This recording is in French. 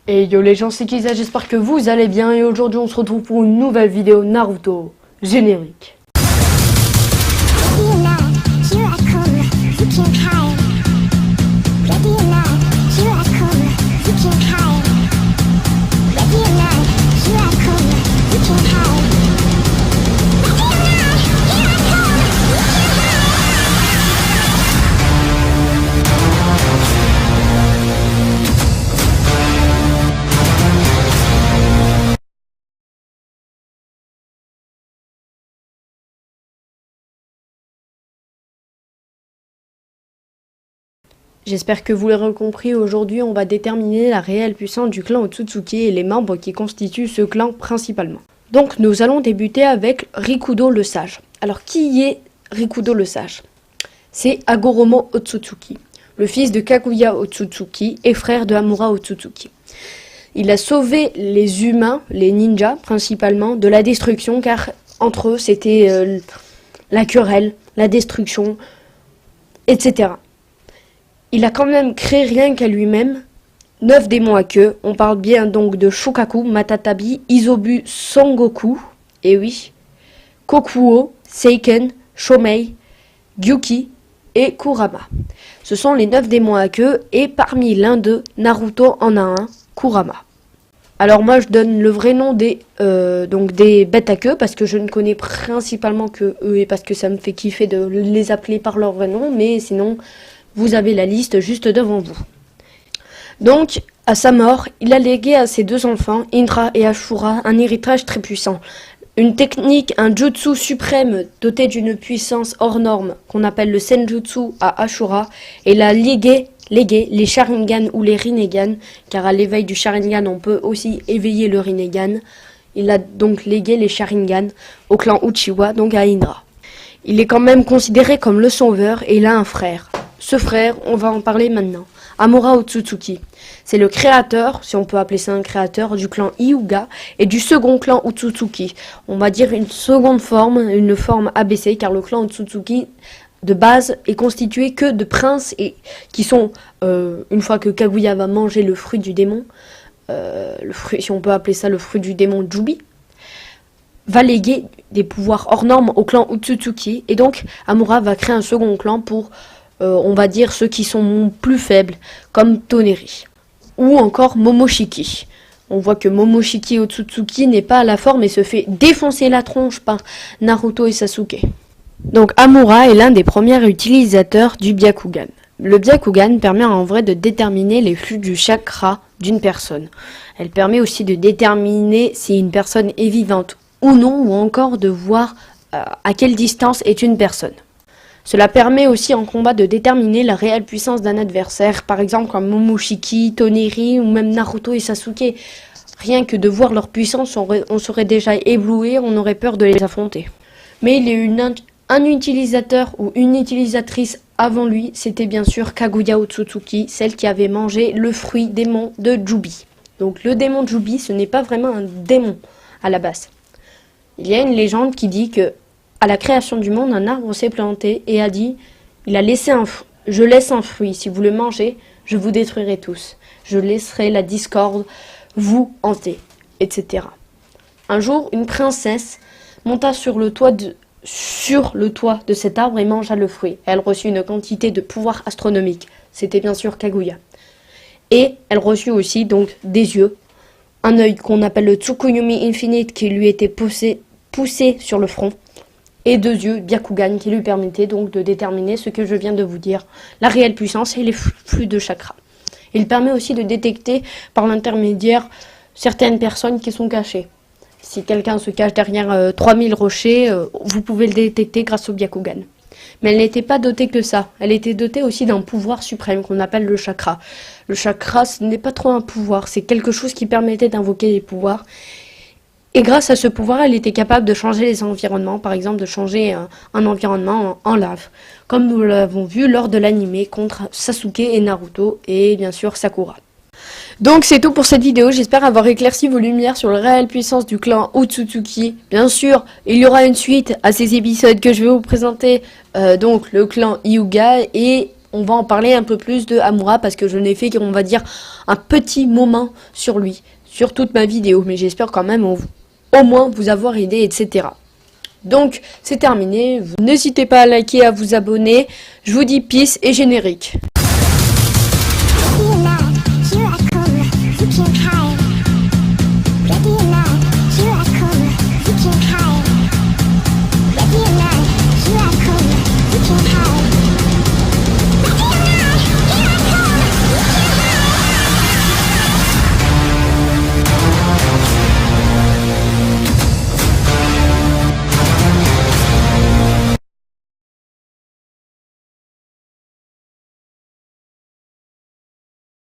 Et yo les gens, c'est Kiza, j'espère que vous allez bien et aujourd'hui on se retrouve pour une nouvelle vidéo Naruto générique. J'espère que vous l'aurez compris, aujourd'hui on va déterminer la réelle puissance du clan Otsutsuki et les membres qui constituent ce clan principalement. Donc nous allons débuter avec Rikudo le Sage. Alors qui est Rikudo le Sage? C'est Hagoromo Otsutsuki, le fils de Kaguya Otsutsuki et frère de Hamura Otsutsuki. Il a sauvé les humains, les ninjas principalement, de la destruction car entre eux c'était la querelle, la destruction, etc. Il a quand même créé rien qu'à lui-même 9 démons à queue. On parle bien donc de Shukaku, Matatabi, Isobu, Songoku, et oui, Kokuo, Seiken, Shomei, Gyuki et Kurama. Ce sont les 9 démons à queue et parmi l'un d'eux, Naruto en a un, Kurama. Alors moi je donne le vrai nom des bêtes à queue parce que je ne connais principalement que eux et parce que ça me fait kiffer de les appeler par leur vrai nom, mais sinon vous avez la liste juste devant vous. Donc, à sa mort, il a légué à ses 2 enfants, Indra et Ashura, un héritage très puissant. Une technique, un jutsu suprême doté d'une puissance hors norme, qu'on appelle le Senjutsu à Ashura, et il a légué les Sharingan ou les Rinnegan, car à l'éveil du Sharingan, on peut aussi éveiller le Rinnegan. Il a donc légué les Sharingan au clan Uchiwa, donc à Indra. Il est quand même considéré comme le sauveur et il a un frère. Ce frère, on va en parler maintenant. Hamura Otsutsuki. C'est le créateur, si on peut appeler ça un créateur, du clan Hyuga et du second clan Otsutsuki. On va dire une seconde forme, une forme ABC, car le clan Otsutsuki, de base, est constitué que de princes et qui sont, une fois que Kaguya va manger le fruit du démon, le fruit, si on peut appeler ça le fruit du démon Jubi, va léguer des pouvoirs hors normes au clan Otsutsuki. Et donc, Hamura va créer un second clan pour on va dire ceux qui sont plus faibles, comme Toneri, ou encore Momoshiki. On voit que Momoshiki Otsutsuki n'est pas à la forme et se fait défoncer la tronche par Naruto et Sasuke. Donc Hamura est l'un des premiers utilisateurs du Byakugan. Le Byakugan permet en vrai de déterminer les flux du chakra d'une personne. Elle permet aussi de déterminer si une personne est vivante ou non, ou encore de voir à quelle distance est une personne. Cela permet aussi en combat de déterminer la réelle puissance d'un adversaire, par exemple comme Momoshiki, Toneri ou même Naruto et Sasuke. Rien que de voir leur puissance, on serait déjà ébloui, on aurait peur de les affronter. Mais il y a eu un utilisateur ou une utilisatrice avant lui, c'était bien sûr Kaguya Otsutsuki, celle qui avait mangé le fruit démon de Jubi. Donc le démon Jubi, ce n'est pas vraiment un démon à la base. Il y a une légende qui dit que à la création du monde, un arbre s'est planté et a dit « Je laisse un fruit, si vous le mangez, je vous détruirai tous. Je laisserai la discorde vous hanter, etc. » Un jour, une princesse monta sur le toit de cet arbre et mangea le fruit. Elle reçut une quantité de pouvoir astronomique. C'était bien sûr Kaguya. Et elle reçut aussi donc des yeux, un œil qu'on appelle le Tsukuyomi Infinite qui lui était poussé sur le front, et 2 yeux Byakugan qui lui permettaient donc de déterminer ce que je viens de vous dire, la réelle puissance et les flux de chakra. Il permet aussi de détecter par l'intermédiaire certaines personnes qui sont cachées. Si quelqu'un se cache derrière 3000 rochers, vous pouvez le détecter grâce au Byakugan. Mais elle n'était pas dotée que ça, elle était dotée aussi d'un pouvoir suprême qu'on appelle le chakra. Le chakra, ce n'est pas trop un pouvoir, c'est quelque chose qui permettait d'invoquer des pouvoirs. Et grâce à ce pouvoir, elle était capable de changer les environnements, par exemple de changer un environnement en lave, comme nous l'avons vu lors de l'anime contre Sasuke et Naruto, et bien sûr Sakura. Donc c'est tout pour cette vidéo, j'espère avoir éclairci vos lumières sur la réelle puissance du clan Otsutsuki. Bien sûr, il y aura une suite à ces épisodes que je vais vous présenter, donc le clan Hyuga, et on va en parler un peu plus de Hamura parce que je n'ai fait qu'on va dire un petit moment sur lui, sur toute ma vidéo. Mais j'espère quand même au moins vous avoir aidé, etc. Donc c'est terminé, n'hésitez pas à liker, à vous abonner. Je vous dis peace et générique. Be mad, you are cool, you can hide.